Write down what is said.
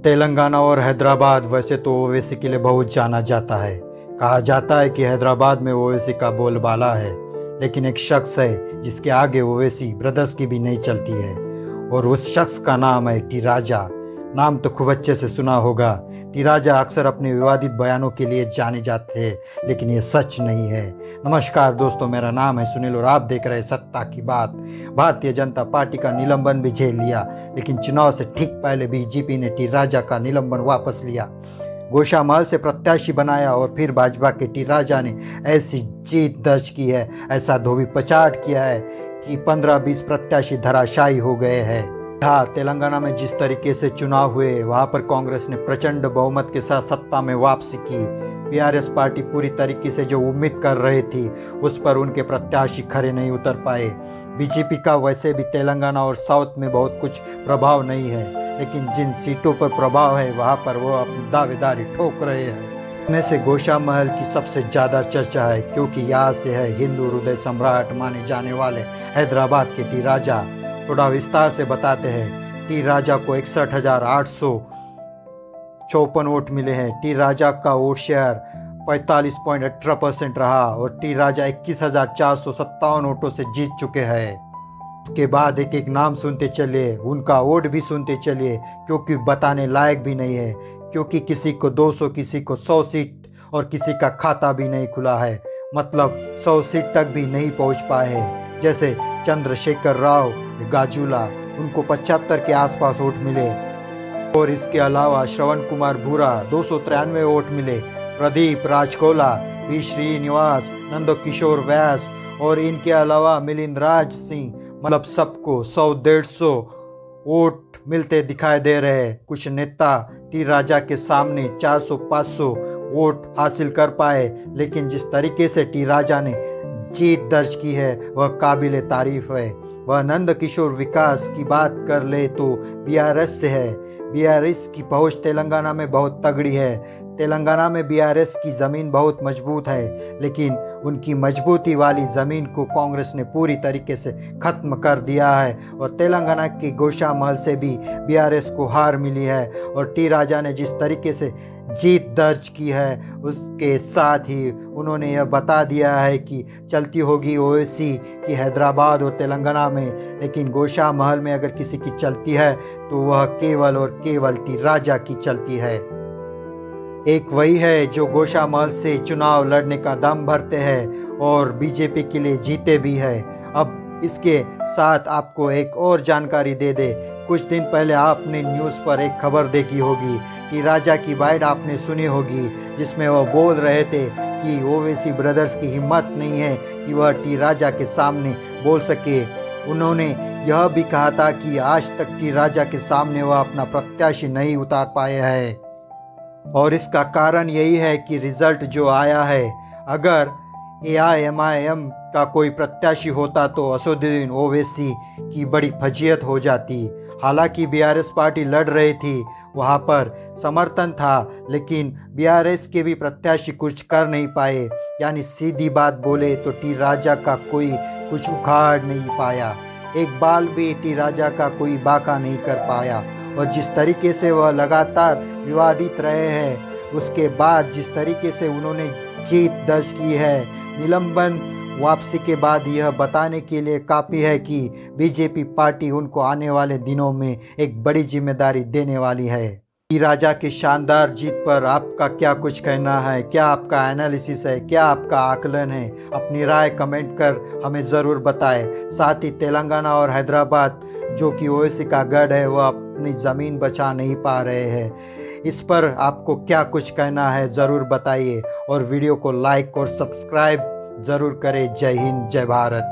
तेलंगाना और हैदराबाद वैसे तो ओवैसी के लिए बहुत जाना जाता है। कहा जाता है कि हैदराबाद में ओवैसी का बोलबाला है, लेकिन एक शख्स है जिसके आगे ओवैसी ब्रदर्स की भी नहीं चलती है, और उस शख्स का नाम है टी राजा। नाम तो खूब अच्छे से सुना होगा। टी राजा अक्सर अपने विवादित बयानों के लिए जाने जाते हैं, लेकिन ये सच नहीं है। नमस्कार दोस्तों, मेरा नाम है सुनील और आप देख रहे हैं सत्ता की बात। भारतीय जनता पार्टी का निलंबन भी झेल लिया, लेकिन चुनाव से ठीक पहले बीजेपी ने टी राजा का निलंबन वापस लिया, गोशामहल से प्रत्याशी बनाया और फिर भाजपा के टी राजा ने ऐसी जीत दर्ज की है, ऐसा धोबी पचाट किया है कि 15-20 प्रत्याशी धराशायी हो गए हैं। हाँ, तेलंगाना में जिस तरीके से चुनाव हुए, वहां पर कांग्रेस ने प्रचंड बहुमत के साथ सत्ता में वापसी की। बीआरएस पार्टी पूरी तरीके से जो उम्मीद कर रही थी, उस पर उनके प्रत्याशी खरे नहीं उतर पाए। बीजेपी का वैसे भी तेलंगाना और साउथ में बहुत कुछ प्रभाव नहीं है, लेकिन जिन सीटों पर प्रभाव है वहां पर वो अपनी दावेदारी ठोक रहे हैं। में से गोशामहल की सबसे ज़्यादा चर्चा है, क्योंकि यहाँ से है हिंदू हृदय सम्राट माने जाने वाले हैदराबाद के टी राजा। थोड़ा विस्तार से बताते हैं। टी राजा को 61,854 वोट मिले हैं। टी राजा का वोट शेयर 45.18% रहा और टी राजा 21,457 वोटों से जीत चुके हैं। इसके बाद एक एक नाम सुनते चलिए, उनका वोट भी सुनते चलिए, क्योंकि बताने लायक भी नहीं है। क्योंकि किसी को 200, किसी को 100 सीट और किसी का खाता भी नहीं खुला है, मतलब 100 सीट तक भी नहीं पहुंच पाए हैं। जैसे चंद्रशेखर राव गाजुला, उनको 75 के आसपास वोट मिले, और इसके अलावा श्रवण कुमार भूरा 293 वोट मिले। प्रदीप राजकोला, बी श्रीनिवास, नंदकिशोर व्यास और इनके अलावा मिलिंद राज सिंह, मतलब सबको 100-150 वोट मिलते दिखाई दे रहे हैं। कुछ नेता टी राजा के सामने 400-500 वोट हासिल कर पाए, लेकिन जिस तरीके से टी राजा ने जीत दर्ज की है वह काबिले तारीफ है। वह नंदकिशोर विकास की बात कर ले तो बीआरएस से है। बीआरएस की पहुंच तेलंगाना में बहुत तगड़ी है। तेलंगाना में बीआरएस की ज़मीन बहुत मजबूत है, लेकिन उनकी मजबूती वाली ज़मीन को कांग्रेस ने पूरी तरीके से ख़त्म कर दिया है, और तेलंगाना के गोशामहल से भी बीआरएस को हार मिली है। और टी राजा ने जिस तरीके से जीत दर्ज की है, उसके साथ ही उन्होंने यह बता दिया है कि चलती होगी ओवैसी की हैदराबाद और तेलंगाना में, लेकिन गोशामहल में अगर किसी की चलती है तो वह केवल और केवल टी राजा की चलती है। एक वही है जो गोशामहल से चुनाव लड़ने का दम भरते हैं और बीजेपी के लिए जीते भी है। अब इसके साथ आपको एक और जानकारी दे दे। कुछ दिन पहले आपने न्यूज़ पर एक खबर देखी होगी, टी राजा की बाइट आपने सुनी होगी, जिसमें वह बोल रहे थे कि ओवैसी ब्रदर्स की हिम्मत नहीं है कि वह टी राजा के सामने बोल सके। उन्होंने यह भी कहा था कि आज तक टी राजा के सामने वह अपना प्रत्याशी नहीं उतार पाए हैं, और इसका कारण यही है कि रिजल्ट जो आया है, अगर AIMIM का कोई प्रत्याशी होता तो असदुद्दीन ओवैसी की बड़ी फजीयत हो जाती। हालांकि बीआरएस पार्टी लड़ रही थी, वहां पर समर्थन था, लेकिन बीआरएस के भी प्रत्याशी कुछ कर नहीं पाए। यानी सीधी बात बोले तो टी राजा का कोई कुछ उखाड़ नहीं पाया, एक बाल भी टी राजा का कोई बाका नहीं कर पाया। और जिस तरीके से वह लगातार विवादित रहे हैं, उसके बाद जिस तरीके से उन्होंने जीत दर्ज की है, निलंबन वापसी के बाद यह बताने के लिए काफ़ी है कि बीजेपी पार्टी उनको आने वाले दिनों में एक बड़ी जिम्मेदारी देने वाली है। टी राजा की शानदार जीत पर आपका क्या कुछ कहना है? क्या आपका एनालिसिस है? क्या आपका आकलन है? अपनी राय कमेंट कर हमें ज़रूर बताएं। साथ ही तेलंगाना और हैदराबाद जो कि ओवैसी का गढ़ है, वह अपनी ज़मीन बचा नहीं पा रहे हैं। इस पर आपको क्या कुछ कहना है ज़रूर बताइए, और वीडियो को लाइक और सब्सक्राइब ज़रूर करें। जय हिंद, जय भारत।